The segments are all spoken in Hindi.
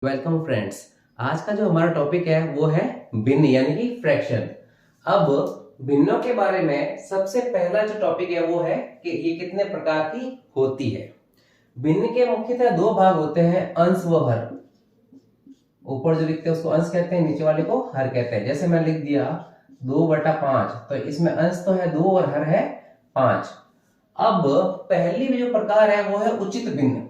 Welcome friends. आज का जो हमारा टॉपिक है वो है भिन्न यानी कि फ्रैक्शन। अब भिन्नों के बारे में सबसे पहला जो टॉपिक है वो है कि ये कितने प्रकार की होती है। भिन्न के मुख्यतः दो भाग होते हैं, अंश व हर। ऊपर जो लिखते हैं उसको अंश कहते हैं, नीचे वाले को हर कहते हैं। जैसे मैं लिख दिया 2/5, तो इसमें अंश तो है 2 और हर है 5। अब पहली जो प्रकार है वो है उचित भिन्न।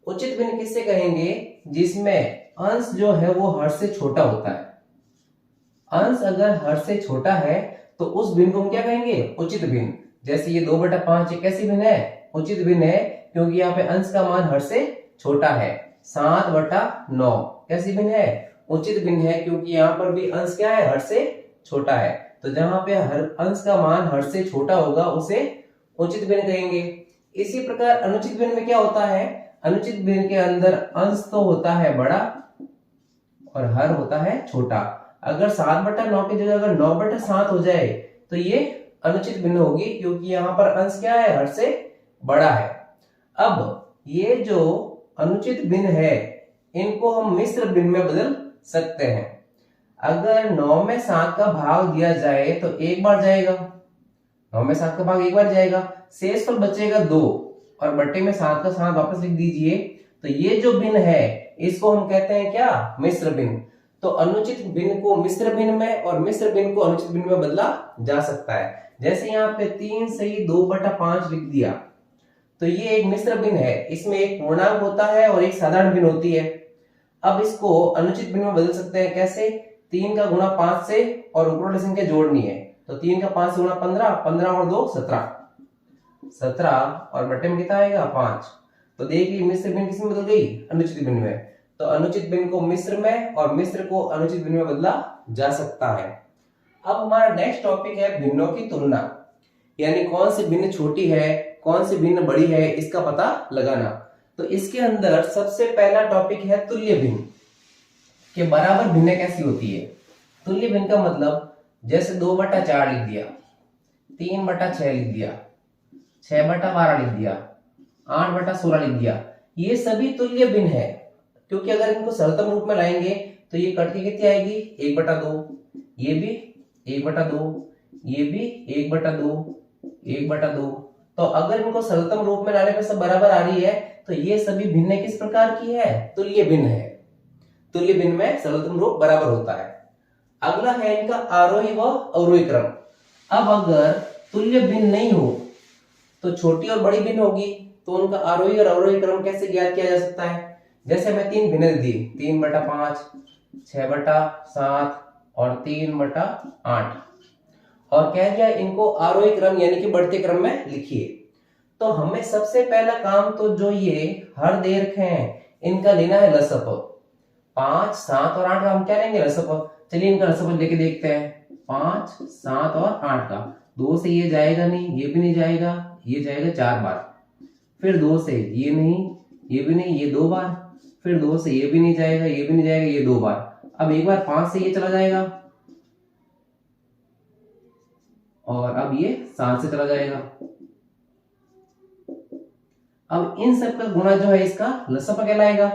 उचित भिन्न किससे कहेंगे? जिसमें अंश जो है वो हर से छोटा होता है। अंश अगर हर से छोटा है तो उस भिन्न को हम क्या कहेंगे? उचित भिन्न। जैसे ये 2/5 एक कैसी भिन्न है? उचित भिन्न है, क्योंकि यहाँ पे अंश का मान हर से छोटा है। 7/9 कैसी भिन्न है? उचित भिन्न है, क्योंकि यहाँ पर भी अंश क्या है? हर से छोटा है। तो जहां पे हर अंश का मान हर से छोटा होगा उसे उचित भिन्न कहेंगे। इसी प्रकार अनुचित भिन्न में क्या होता है? अनुचित भिन्न के अंदर अंश तो होता है बड़ा और हर होता है छोटा। अगर 7/9 की जगह अगर 9/7 हो जाए तो ये अनुचित भिन्न होगी, क्योंकि यहाँ पर अंश क्या है? हर से बड़ा है। अब ये जो अनुचित भिन्न है इनको हम मिश्र भिन्न में बदल सकते हैं। अगर 9 में 7 का भाग दिया जाए तो एक बार जाएगा, 9 में 7 का भाग एक बार जाएगा, शेषफल बचेगा 2 और बट्टे में 7 का 7 वापस लिख दीजिए। तो ये जो भिन्न है इसको हम कहते हैं क्या? मिश्र भिन्न। तो अनुचित भिन्न को मिश्र भिन्न में और मिश्र भिन्न को अनुचित भिन्न में बदला जा सकता है। जैसे यहाँ पे 3 सही 2/5 लिख दिया, तो ये एक मिश्र भिन्न है। इसमें एक पूर्णांक होता है और एक साधारण भिन्न होती है। अब इसको अनुचित भिन्न में बदल सकते हैं। कैसे? 3 का गुणा 5 से और ऊपर वाली संख्या जोड़नी है, तो 3 का 5 से गुणा 15, 15 और 2 17, 17 और बट्टे में कितना आएगा? 5। तो देखिए मिश्र भिन्न किसमें बदल गई? अनुचित भिन्न में। तो अनुचित भिन्न को मिश्र में और मिश्र को अनुचित भिन्न में बदला जा सकता है। अब हमारा नेक्स्ट टॉपिक है भिन्नों की तुलना, यानी कौन सी भिन्न छोटी है, कौन सी भिन्न बड़ी है, इसका पता लगाना। तो इसके अंदर सबसे पहला टॉपिक है तुल्य भिन्न के बराबर भिन्न कैसी होती है। तुल्य भिन्न का मतलब जैसे 2/4 लिख दिया, 3/6 लिख दिया, 6/12 लिख दिया, 8/16 लिख दिया, ये सभी तुल्य भिन्न है। क्योंकि अगर इनको सरलतम रूप में लाएंगे तो ये कट के कितनी आएगी? 1/2, ये भी 1/2, ये भी 1/2, 1/2। तो अगर इनको सरलतम रूप में लाने पर सब बराबर आ रही है तो ये सभी भिन्न किस प्रकार की है? तुल्य भिन्न है। तुल्य भिन्न में सरलतम रूप बराबर होता है। अगला है इनका आरोही व अवरोही क्रम। अब अगर तुल्य भिन्न नहीं हो तो छोटी और बड़ी भिन्न होगी, तो उनका आरोही और अवरोही क्रम कैसे ज्ञात किया जा सकता है? जैसे मैं 3 भिन्न दी, 3/5, 6/7 और 3/8, और कह दिया इनको आरोही क्रम यानी कि बढ़ते क्रम में लिखिए। तो हमें सबसे पहला काम तो जो ये हर दे रखे हैं इनका लेना है लसअ। 5, 7 और 8 का हम क्या लेंगे? लसअ। चलिए इनका लसअ लेके देखते हैं। 5, 7 और 8 का 2 से ये जाएगा नहीं, ये भी नहीं जाएगा, ये जाएगा 4 बार। फिर 2 से ये नहीं, ये भी नहीं, ये 2 बार। फिर 2 से ये भी नहीं जाएगा, ये भी नहीं जाएगा, ये 2 बार। अब एक बार 5 से ये चला जाएगा और अब ये 7 से चला जाएगा। अब इन सब का गुणा जो है इसका लसअ कहलाएगा।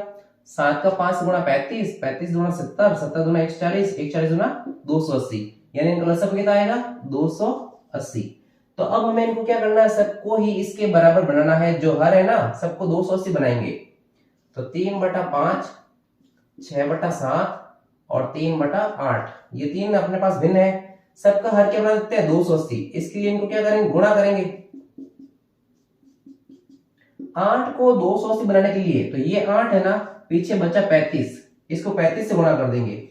7 का 5 से गुणा 35, 35 गुणा 70, 70 गुणा 140, 140 गुणा 280, यानी इनका लसअ कितना आएगा? 280। तो अब हमें इनको क्या करना है? सबको ही इसके बराबर बनाना है। जो हर है ना सबको 280 बनाएंगे। तो 3/5, 6/7 और 3/8, ये तीन अपने पास भिन्न है। सबका हर क्या बना देते हैं? 280। इसके लिए इनको क्या करेंगे? गुणा करेंगे। 8 को 280 बनाने के लिए, तो ये 8 है ना, पीछे बचा 35, इसको 35 से गुणा कर देंगे।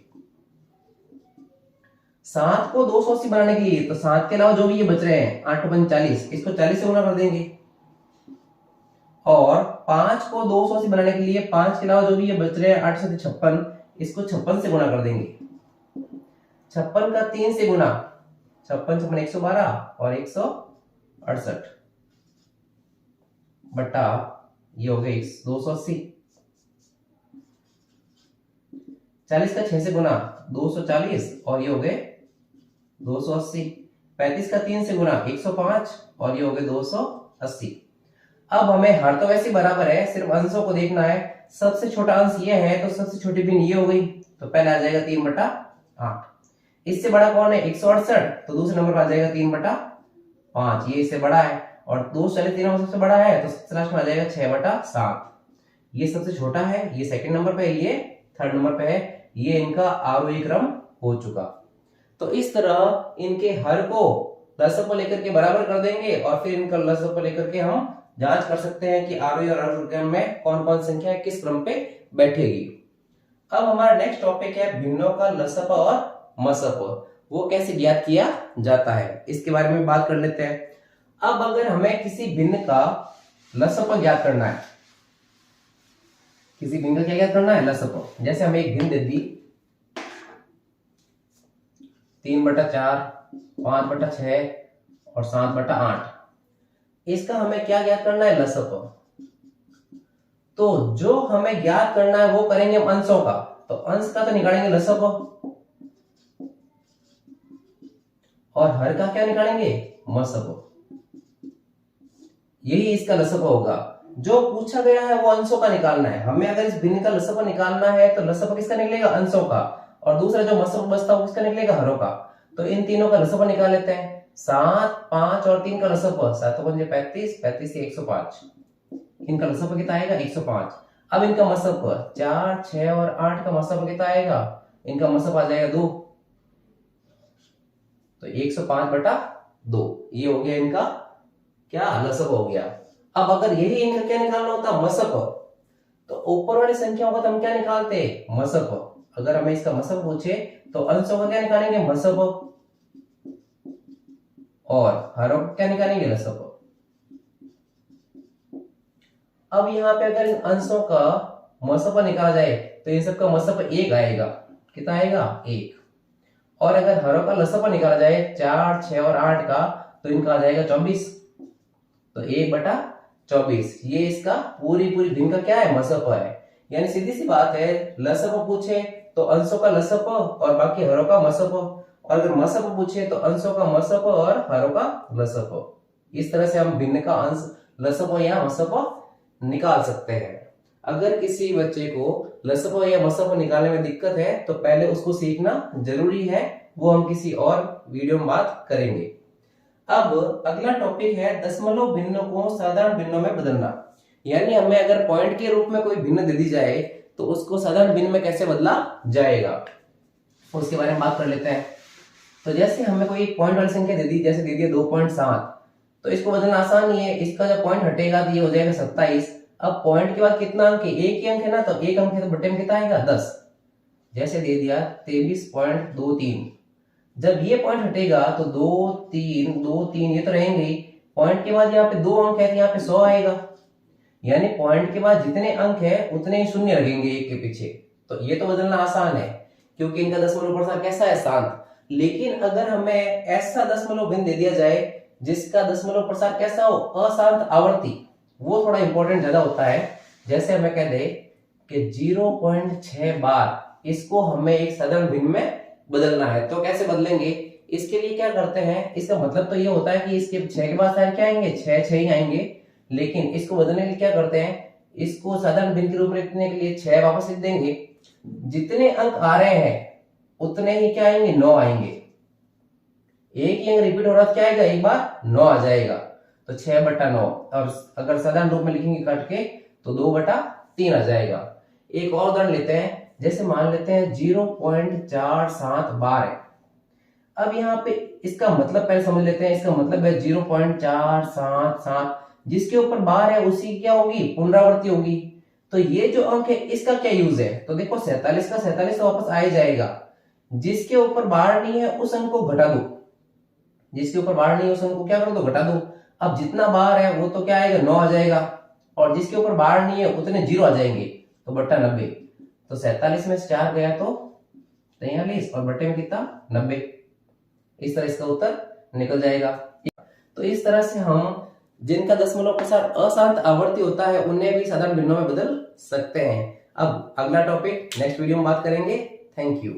7 को 280 बनाने के लिए, तो 7 के अलावा जो भी ये बच रहे हैं 8 × 40, इसको 40 से गुणा कर देंगे। और 5 को 280 बनाने के लिए 5 के अलावा जो भी ये बच रहे हैं 8 से 56, इसको 56 से गुणा कर देंगे। 56 का 3 से गुणा, 56 × 112 और 168 बटा ये हो गए 280। 40 का 6 से गुणा, 240 और ये हो गए 280। 35 का 3 से गुणा, 105 और ये हो गए 280। अब हमें हर तो वैसे बराबर है, सिर्फ अंशों को देखना है। सबसे छोटा अंश ये है तो सबसे छोटी भिन्न ये हो गई, तो पहले आ जाएगा 3/8। इससे बड़ा कौन है 168, तो दूसरे नंबर पर आ जाएगा 3/5, ये इससे बड़ा है। और 2 चले 3 नंबर सबसे बड़ा है, तो लास्ट में आ जाएगा 6/7। ये सबसे छोटा है, ये सेकंड नंबर पे है, ये थर्ड नंबर पे है। ये इनका आरोही क्रम हो चुका। तो इस तरह इनके हर को लसअ को लेकर के बराबर कर देंगे और फिर इनका लसअ को लेकर के हम जांच कर सकते हैं कि आरोही और अवरोही क्रम में कौन कौन संख्या किस क्रम पे बैठेगी। अब हमारा नेक्स्ट टॉपिक है भिन्नों का लसअ और मसअ। वो कैसे ज्ञात किया जाता है, इसके बारे में बात कर लेते हैं। अब अगर हमें किसी भिन्न का लसअ ज्ञात करना है, किसी भिन्न का क्या ज्ञात करना है, लसअ। जैसे हमें एक भिन्न दे दी 3/4, 5/6 और 7/8। इसका हमें क्या ज्ञात करना है, लसअ। तो जो हमें ज्ञात करना है वो करेंगे हम अंशों का, तो अंश का तो निकालेंगे लसअ, और हर का क्या निकालेंगे, मसअ। यही इसका लसअ होगा। जो पूछा गया है वो अंशों का निकालना है। हमें अगर इस भिन्न का लसअ निकालना है तो लसअ किसका निकलेगा, अंशों का, और दूसरा जो मसअ बचता है वो किसका निकलेगा, हरों का। तो इन तीनों का लसअ निकाल लेते हैं। 7, 5 और 3 का लसअ, 7 पंजे 35, 35 से 105। इनका लसअ कितना आएगा, 105। अब इनका मसअ 4, 6 और 8 का मसअ कितना आएगा, इनका मसअ आ जाएगा 2, तो 105/2। ये हो गया इनका क्या, लसअ हो गया। अब अगर यही इनका क्या निकालना होता, मसअ, तो ऊपर वाली संख्याओं का तो हम क्या निकालते, मसअ। अगर हमें इसका मसअ पूछे तो अंशों का क्या निकालेंगे, मसअ, और हरों का क्या निकालेंगे, लसअ। अब यहाँ पे अगर इन अंशों का मसअ निकाला जाए तो इन सबका मसअ 1 आएगा। कितना आएगा, 1। और अगर हरों का लसअ निकाला जाए 4, 6 और 8 का, तो इनका आ जाएगा 24, तो 1/24। ये इसका पूरी भिन्न का क्या है, मसअ है। यानी सीधी सी बात है, लसअ पूछे तो अंशों का लसअ और बाकी हरों का मसअ, और अगर मसअ पूछे तो अंशों का मसअ और हरों का लसअ। इस तरह से हम भिन्न का अंश, लसअ या मसअ निकाल सकते हैं। अगर किसी बच्चे को लसअ या मसअ निकालने में दिक्कत है तो पहले उसको सीखना जरूरी है, वो हम किसी और वीडियो में बात करेंगे। अब अगला टॉपिक है दशमलव भिन्नों को साधारण भिन्नों में बदलना। यानी हमें अगर पॉइंट के रूप में कोई भिन्न दे दी जाए तो उसको साधारण भिन्न में कैसे बदला जाएगा, उसके बारे में बात कर लेते हैं। तो जैसे हमें कोई पॉइंट वाली संख्या दे दी, जैसे दे दिया 2.7, तो इसको बदलना आसान ही है। इसका जब पॉइंट हटेगा तो ये हो जाएगा 27। अब पॉइंट के बाद कितना अंक है, एक ही अंक है ना, तो एक अंक है तो बट्टे में कितना आएगा, 10। जैसे दे दिया 23.23, जब ये पॉइंट हटेगा तो 2, 3 ये तो रहेंगे ही। पॉइंट के बाद यहाँ पे 2 अंक है तो यहाँ पे 100 आएगा। यानी पॉइंट के बाद जितने अंक है उतने ही शून्य लगेंगे एक के पीछे। तो ये तो बदलना आसान है क्योंकि इनका दशमलव प्रसार कैसा है, शांत। लेकिन अगर हमें ऐसा दशमलव भिन्न दे दिया जाए जिसका दशमलव प्रसार कैसा हो, अशांत आवर्ती, वो थोड़ा इंपॉर्टेंट ज्यादा होता है। जैसे हमें कह दे कि 0.6 बार इसको हमें एक साधारण भिन्न में बदलना है, तो कैसे बदलेंगे, इसके लिए क्या करते हैं, इसका मतलब तो ये होता है कि इसके 6 के बाद क्या आएंगे, 6 ही आएंगे। लेकिन इसको बदलने के लिए क्या करते हैं, इसको साधारण भिन्न के रूप में लिखने के लिए 6 वापस लिख देंगे। जितने अंक आ रहे हैं उतने ही क्या आएंगे, 9 आएंगे। एक ही अंक रिपीट हो रहा है, क्या आएगा, एक बार 9 आ जाएगा, तो 6/9। और अगर साधारण रूप में लिखेंगे काट के तो 2/3 आ जाएगा। एक और उदाहरण लेते हैं, जैसे मान लेते हैं 0.47 बार है। अब यहाँ पे इसका मतलब पहले समझ लेते हैं। इसका मतलब है 0.477, जिसके ऊपर बार है उसी क्या होगी, पुनरावृत्ति होगी। तो ये जो अंक है इसका क्या यूज है, तो देखो 47 का 47 वापस आ जाएगा। जिसके ऊपर बार नहीं है उस अंक को घटा दो, जिसके ऊपर बार नहीं है उस अंक को क्या कर दो, घटा दो। अब जितना बार है वो तो क्या आएगा, 9 आ जाएगा, और जिसके ऊपर बार नहीं है उतने 0 आ जाएंगे, तो बट्टा 90। तो 47 में से 4 गया तो 43, और बट्टे में कितना, 90। इस तरह इसका उत्तर निकल जाएगा। तो इस तरह से हम जिनका दशमलव प्रसार अशांत आवर्ती होता है उन्हें भी साधारण भिन्नों में बदल सकते हैं। अब अगला टॉपिक नेक्स्ट वीडियो में बात करेंगे। Thank you.